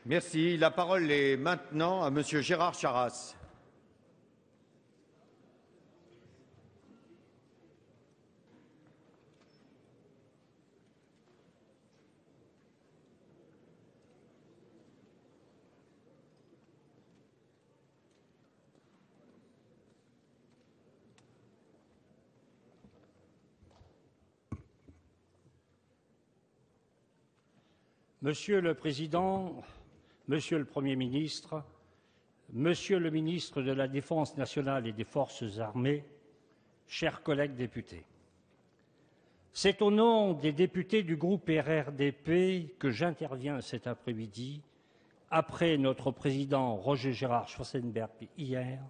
Merci. La parole est maintenant à Monsieur Gérard Charras. Monsieur le Président, Monsieur le Premier ministre, Monsieur le ministre de la Défense nationale et des Forces armées, chers collègues députés. C'est au nom des députés du groupe RRDP que j'interviens cet après-midi, après notre président Roger Gérard Schwarzenberg hier,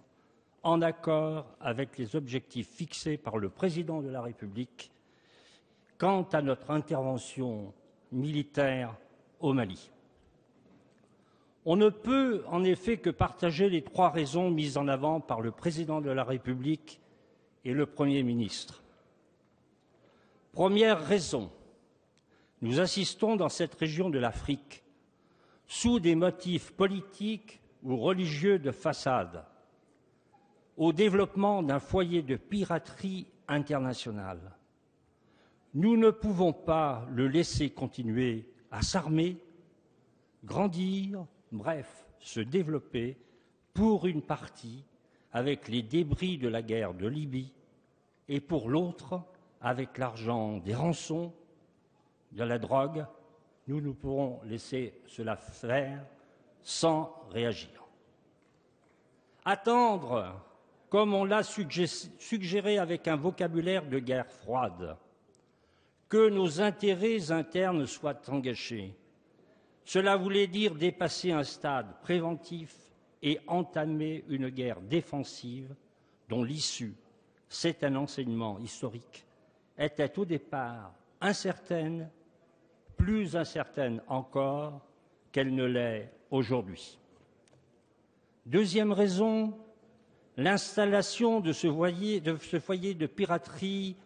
en accord avec les objectifs fixés par le président de la République quant à notre intervention militaire au Mali. On ne peut en effet que partager les trois raisons mises en avant par le président de la République et le Premier ministre. Première raison, nous assistons dans cette région de l'Afrique, sous des motifs politiques ou religieux de façade, au développement d'un foyer de piraterie internationale. Nous ne pouvons pas le laisser continuer à s'armer, grandir, bref, se développer pour une partie avec les débris de la guerre de Libye et pour l'autre avec l'argent des rançons, de la drogue. Nous ne pourrons laisser cela faire sans réagir. Attendre, comme on l'a suggéré avec un vocabulaire de guerre froide, que nos intérêts internes soient engagés. Cela voulait dire dépasser un stade préventif et entamer une guerre défensive dont l'issue, c'est un enseignement historique, était au départ incertaine, plus incertaine encore qu'elle ne l'est aujourd'hui. Deuxième raison, l'installation de ce foyer de piraterie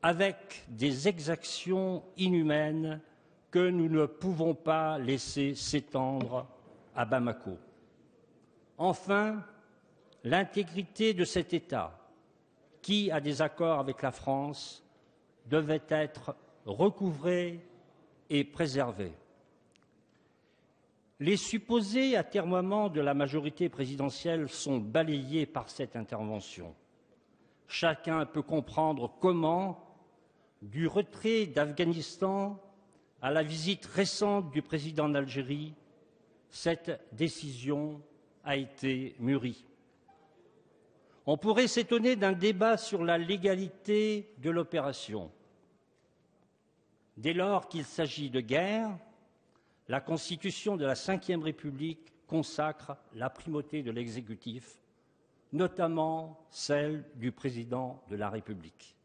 avec des exactions inhumaines que nous ne pouvons pas laisser s'étendre à Bamako. Enfin, l'intégrité de cet État, qui a des accords avec la France, devait être recouvrée et préservée. Les supposés atermoiements de la majorité présidentielle sont balayés par cette intervention. Chacun peut comprendre comment, du retrait d'Afghanistan à la visite récente du président d'Algérie, cette décision a été mûrie. On pourrait s'étonner d'un débat sur la légalité de l'opération. Dès lors qu'il s'agit de guerre, la Constitution de la Ve République consacre la primauté de l'exécutif, notamment celle du président de la République.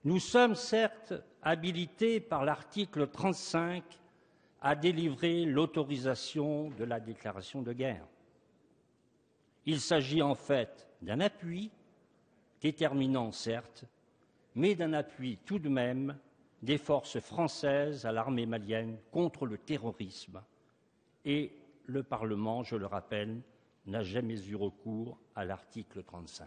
Nous sommes certes habilités par l'article 35 à délivrer l'autorisation de la déclaration de guerre. Il s'agit en fait d'un appui, déterminant certes, mais d'un appui tout de même des forces françaises à l'armée malienne contre le terrorisme. Et le Parlement, je le rappelle, n'a jamais eu recours à l'article 35.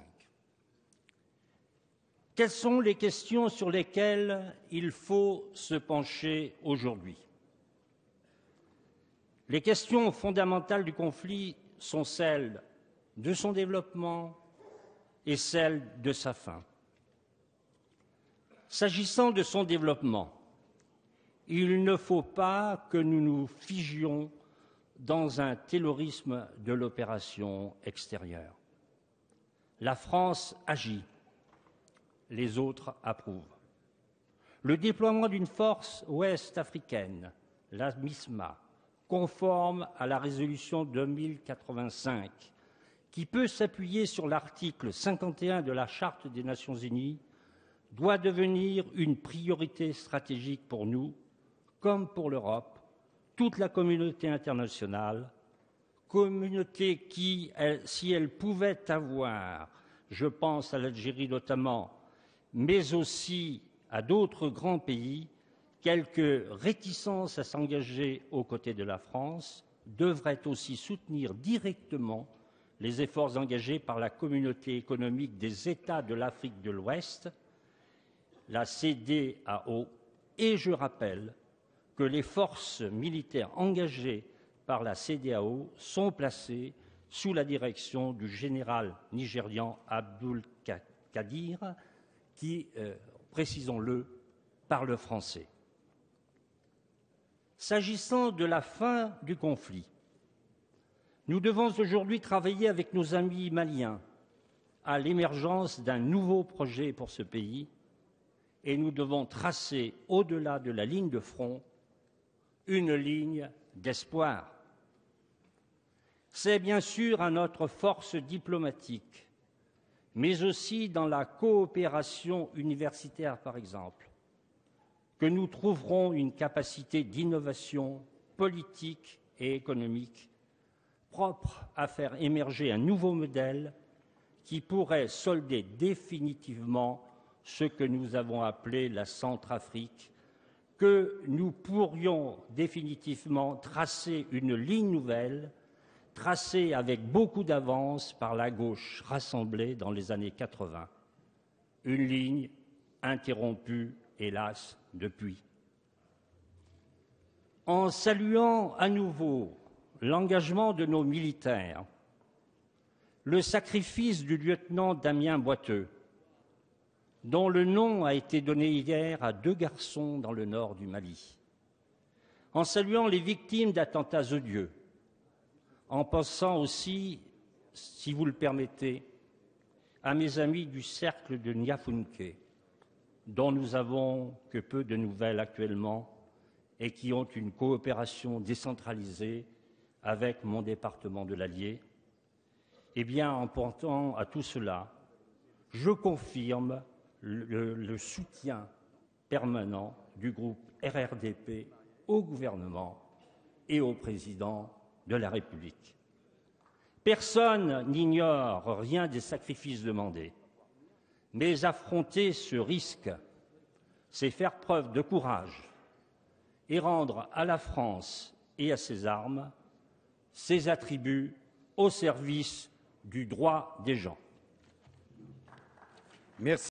Quelles sont les questions sur lesquelles il faut se pencher aujourd'hui? Les questions fondamentales du conflit sont celles de son développement et celles de sa fin. S'agissant de son développement, il ne faut pas que nous nous figions dans un taylorisme de l'opération extérieure. La France agit. Les autres approuvent. Le déploiement d'une force ouest-africaine, la MISMA, conforme à la résolution 2085, qui peut s'appuyer sur l'article 51 de la Charte des Nations Unies, doit devenir une priorité stratégique pour nous, comme pour l'Europe, toute la communauté internationale, communauté qui, si elle pouvait avoir, je pense à l'Algérie notamment, mais aussi à d'autres grands pays, quelques réticences à s'engager aux côtés de la France, devrait aussi soutenir directement les efforts engagés par la communauté économique des États de l'Afrique de l'Ouest, la CEDEAO, et je rappelle que les forces militaires engagées par la CEDEAO sont placées sous la direction du général nigérian Abdul Kadir, qui, précisons-le, parle français. S'agissant de la fin du conflit, nous devons aujourd'hui travailler avec nos amis maliens à l'émergence d'un nouveau projet pour ce pays et nous devons tracer, au-delà de la ligne de front, une ligne d'espoir. C'est bien sûr à notre force diplomatique, mais aussi dans la coopération universitaire, par exemple, que nous trouverons une capacité d'innovation politique et économique propre à faire émerger un nouveau modèle qui pourrait solder définitivement ce que nous avons appelé la Centrafrique, que nous pourrions définitivement tracer une ligne nouvelle, tracée avec beaucoup d'avance par la gauche rassemblée dans les années 80. Une ligne interrompue, hélas, depuis. En saluant à nouveau l'engagement de nos militaires, le sacrifice du lieutenant Damien Boiteux, dont le nom a été donné hier à 2 garçons dans le nord du Mali, en saluant les victimes d'attentats odieux, en pensant aussi, si vous le permettez, à mes amis du cercle de Niafunke, dont nous avons que peu de nouvelles actuellement et qui ont une coopération décentralisée avec mon département de l'Allier, eh bien, en pensant à tout cela, je confirme le soutien permanent du groupe RRDP au gouvernement et au président de la République. Personne n'ignore rien des sacrifices demandés, mais affronter ce risque, c'est faire preuve de courage et rendre à la France et à ses armes ses attributs au service du droit des gens. Merci.